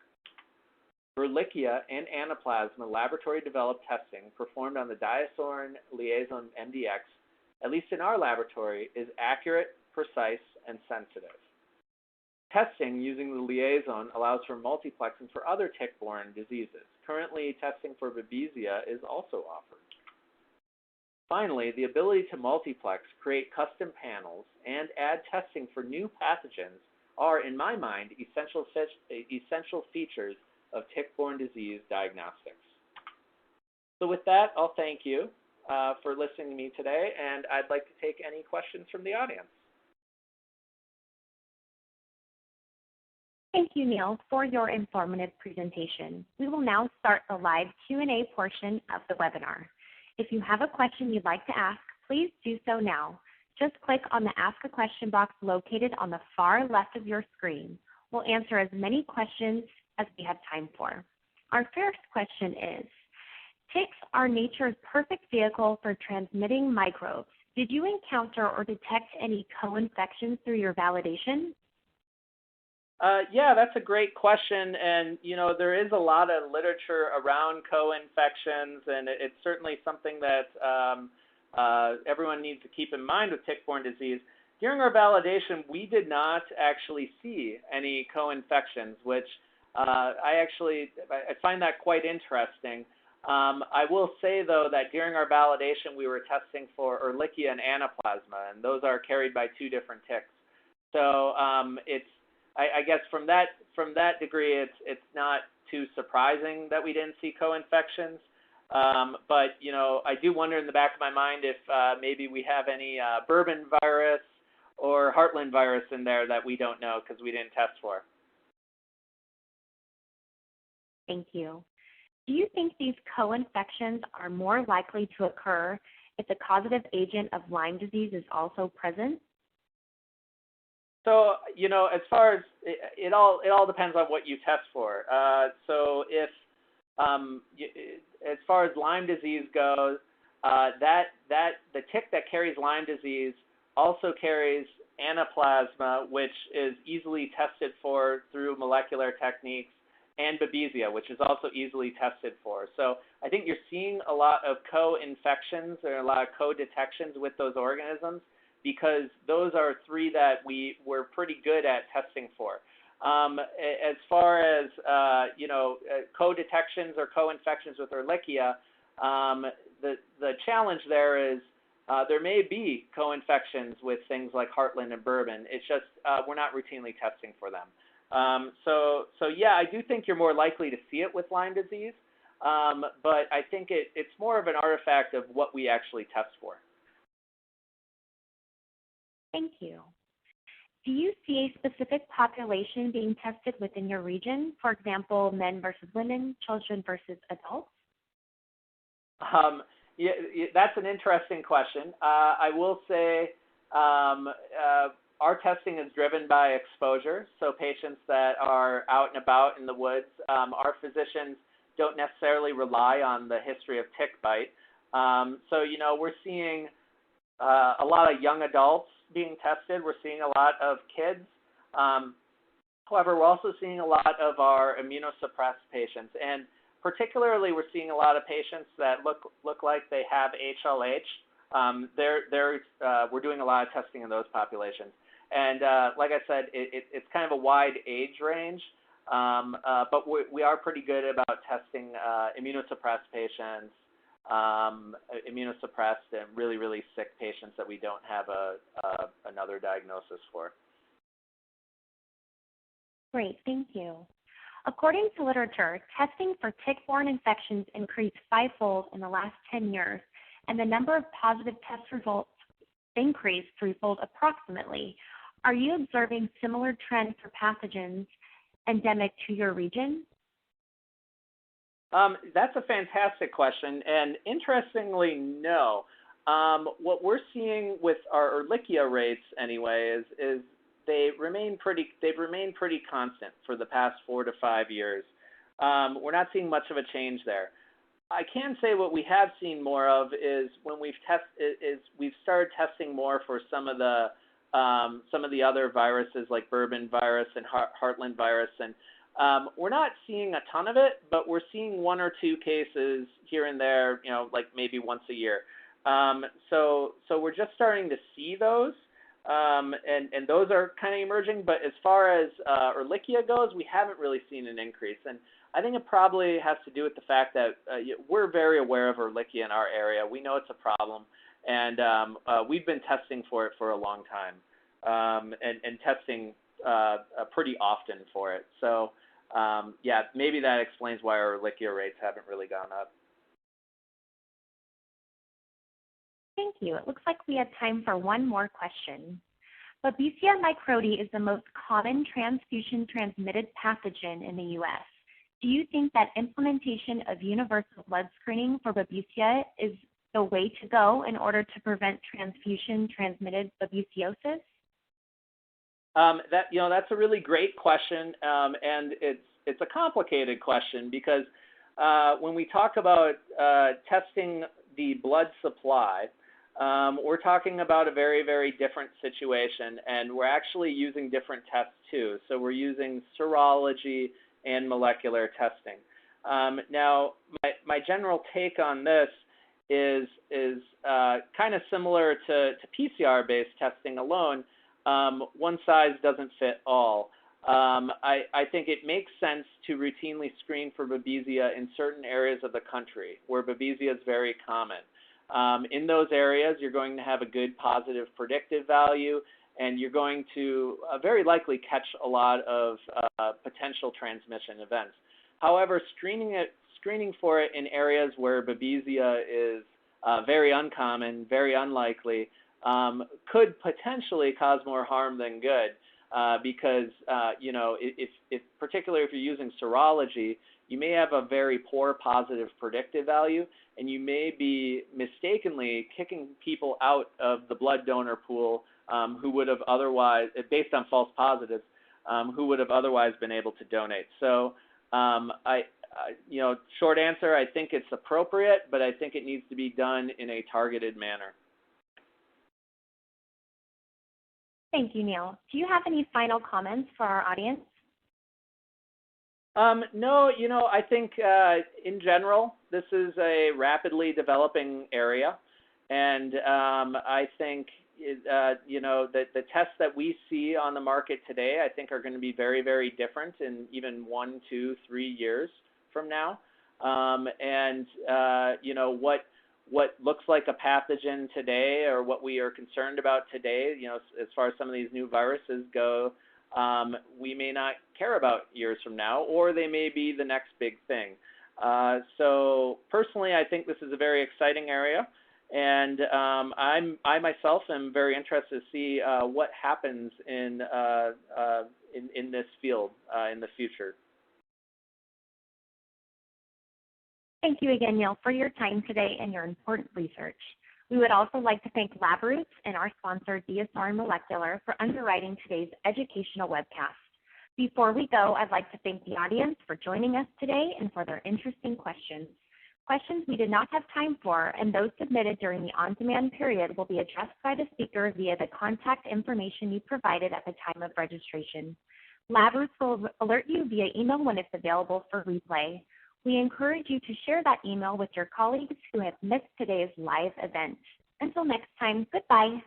Ehrlichia and Anaplasma laboratory-developed testing performed on the diasorin liaison MDX, at least in our laboratory, is accurate, precise, and sensitive. Testing using the liaison allows for multiplexing for other tick-borne diseases. Currently, testing for Babesia is also offered. Finally, the ability to multiplex, create custom panels, and add testing for new pathogens are, in my mind, essential features of tick-borne disease diagnostics. So with that, I'll thank you for listening to me today, and I'd like to take any questions from the audience. Thank you, Neil, for your informative presentation. We will now start the live Q&A portion of the webinar. If you have a question you'd like to ask, please do so now. Just click on the Ask a Question box located on the far left of your screen. We'll answer as many questions as we have time for. Our first question is, ticks are nature's perfect vehicle for transmitting microbes. Did you encounter or detect any co-infections through your validation? Yeah, that's a great question, and there is a lot of literature around co-infections, and it's certainly something that everyone needs to keep in mind with tick-borne disease. During our validation, we did not actually see any co-infections, which I find that quite interesting. I will say, though, that during our validation, we were testing for Ehrlichia and Anaplasma, and those are carried by two different ticks. So I guess from that degree, it's not too surprising that we didn't see co-infections. But I do wonder in the back of my mind if maybe we have any Bourbon virus or Heartland virus in there that we don't know because we didn't test for. Thank you. Do you think these co-infections are more likely to occur if the causative agent of Lyme disease is also present? So, as far as it all depends on what you test for. So if as far as Lyme disease goes, the tick that carries Lyme disease also carries Anaplasma, which is easily tested for through molecular techniques, and Babesia, which is also easily tested for. So I think you're seeing a lot of co-infections or a lot of co-detections with those organisms, because those are three that we were pretty good at testing for. As far as co-detections or co-infections with Ehrlichia, the challenge there is there may be co-infections with things like Heartland and Bourbon. It's just we're not routinely testing for them. So yeah, I do think you're more likely to see it with Lyme disease, but I think it's more of an artifact of what we actually test for. Thank you. Do you see a specific population being tested within your region? For example, men versus women, children versus adults? Yeah, that's an interesting question. I will say our testing is driven by exposure, so patients that are out and about in the woods, our physicians don't necessarily rely on the history of tick bite. So, we're seeing a lot of young adults being tested. We're seeing a lot of kids. However, we're also seeing a lot of our immunosuppressed patients, and particularly we're seeing a lot of patients that look like they have HLH. We're doing a lot of testing in those populations. And like I said, it's kind of a wide age range, but we are pretty good about testing immunosuppressed patients, immunosuppressed and really, really sick patients that we don't have another diagnosis for. Great, thank you. According to literature, testing for tick-borne infections increased fivefold in the last 10 years, and the number of positive test results increased threefold approximately. Are you observing similar trends for pathogens endemic to your region? That's a fantastic question, and interestingly, no. What we're seeing with our Ehrlichia rates, anyway, is they've remained pretty constant for the past 4 to 5 years. We're not seeing much of a change there. I can say what we have seen more of is when we've started testing more for some of the other viruses like Bourbon virus and Heartland virus, and we're not seeing a ton of it, but we're seeing 1 or 2 cases here and there, like maybe once a year. So we're just starting to see those, and those are kind of emerging. But as far as Ehrlichia goes, we haven't really seen an increase, and I think it probably has to do with the fact that we're very aware of Ehrlichia in our area. We know it's a problem, and we've been testing for it for a long time, and testing pretty often for it. So yeah, maybe that explains why our Ehrlichia rates haven't really gone up. Thank you. It looks like we have time for one more question. Babesia microti is the most common transfusion-transmitted pathogen in the U.S. Do you think that implementation of universal blood screening for Babesia is the way to go in order to prevent transfusion-transmitted babesiosis? That's a really great question, and it's a complicated question because when we talk about testing the blood supply, we're talking about a very, very different situation, and we're actually using different tests too. So we're using serology and molecular testing. Now, my general take on this is kind of similar to PCR-based testing alone. One size doesn't fit all. I think it makes sense to routinely screen for Babesia in certain areas of the country where Babesia is very common. In those areas, you're going to have a good positive predictive value, and you're going to very likely catch a lot of potential transmission events. However, screening for it in areas where Babesia is very uncommon, very unlikely, could potentially cause more harm than good, because if particularly if you're using serology, you may have a very poor positive predictive value, and you may be mistakenly kicking people out of the blood donor pool who would have otherwise, based on false positives, who would have otherwise been able to donate. So, short answer, I think it's appropriate, but I think it needs to be done in a targeted manner. Thank you, Neil. Do you have any final comments for our audience? No, I think in general, this is a rapidly developing area, and I think that the tests that we see on the market today, I think, are going to be very, very different in even 1, 2, 3 years from now. What looks like a pathogen today, or what we are concerned about today, as far as some of these new viruses go, we may not care about years from now, or they may be the next big thing. So personally, I think this is a very exciting area, and I myself am very interested to see what happens in this field in the future. Thank you again, Neil, for your time today and your important research. We would also like to thank LabRoots and our sponsor, DSR Molecular, for underwriting today's educational webcast. Before we go, I'd like to thank the audience for joining us today and for their interesting questions. Questions we did not have time for and those submitted during the on-demand period will be addressed by the speaker via the contact information you provided at the time of registration. LabRoots will alert you via email when it's available for replay. We encourage you to share that email with your colleagues who have missed today's live event. Until next time, goodbye.